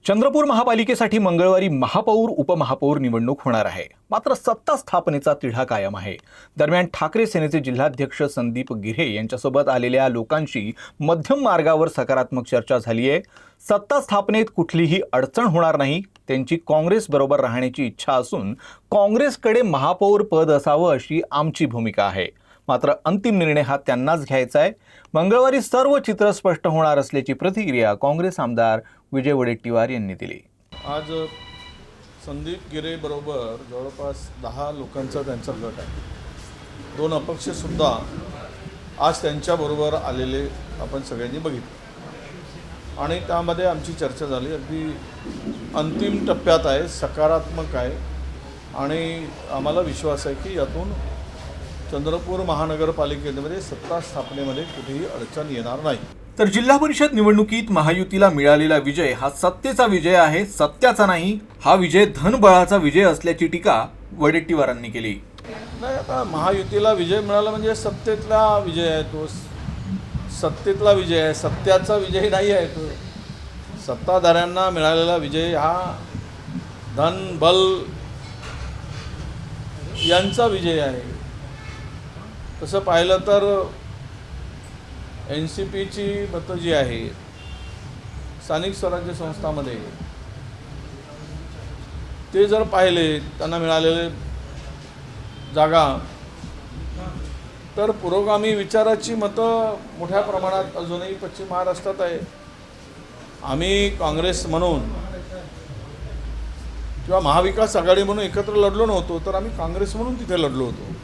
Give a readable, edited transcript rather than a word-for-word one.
चंद्रपूर महापालिकेसाठी मंगळवारी महापौर उपमहापौर निवडणूक होणार आहे। मात्र सत्ता स्थापनेचा तिढा कायम आहे। दरम्यान ठाकरे सेनेचे जिल्हाध्यक्ष संदीप गिऱ्हे यांच्यासोबत आलेल्या लोकांशी मध्यम मार्गावर सकारात्मक चर्चा झाली आहे। सत्ता स्थापनेत कुठलीही अडचण होणार नाही, त्यांची काँग्रेस बरोबर राहण्याची इच्छा असून काँग्रेसकडे महापौर पद असावं अशी आमची भूमिका आहे। मात्र अंतिम निर्णय हा त्यांनाच घ्यायचा आहे। मंगळवारी सर्व चित्र स्पष्ट होणार असल्याची प्रतिक्रिया काँग्रेस आमदार विजय वडेट्टीवार यांनी दिली। आज संदीप गिरे बरोबर जवळपास 10 लोकांचा त्यांचा गट आहे। 2 अपक्षसुद्धा आज त्यांच्याबरोबर आलेले आपण सगळ्यांनी बघितलं आणि त्यामध्ये आमची चर्चा झाली। अगदी अंतिम टप्प्यात आहे, सकारात्मक आहे आणि आम्हाला विश्वास आहे की यातून चंद्रपूर महानगरपालिकेमध्ये सत्ता स्थापनेमध्ये कुठेही अडचण येणार नाही। तर जिल्हा परिषद निवडणुकीत महायुतीला मिळालेला विजय हा सत्तेचा विजय आहे, सत्याचा नाही। हा विजय धनबळाचा विजय असल्याची टीका वडेट्टीवारांनी केली। नाही, आता महायुतीला विजय मिळाला म्हणजे सत्तेतला विजय आहे, तो सत्तेतला विजय आहे, सत्याचा विजय नाही आहे। तो सत्ताधाऱ्यांना मिळालेला विजय हा धन बल यांचा विजय आहे। तसं पाहिलं तर NCPची मतं जी आहे स्थानिक स्वराज्य संस्थांमध्ये ते जर पाहिले त्यांना मिळालेले जागा तर पुरोगामी विचाराची मतं मोठ्या प्रमाणात अजूनही पश्चिम महाराष्ट्रात आहे। आम्ही काँग्रेस म्हणून किंवा महाविकास आघाडी म्हणून एकत्र लढलो नव्हतो, तर आम्ही काँग्रेस म्हणून तिथे लढलो होतो।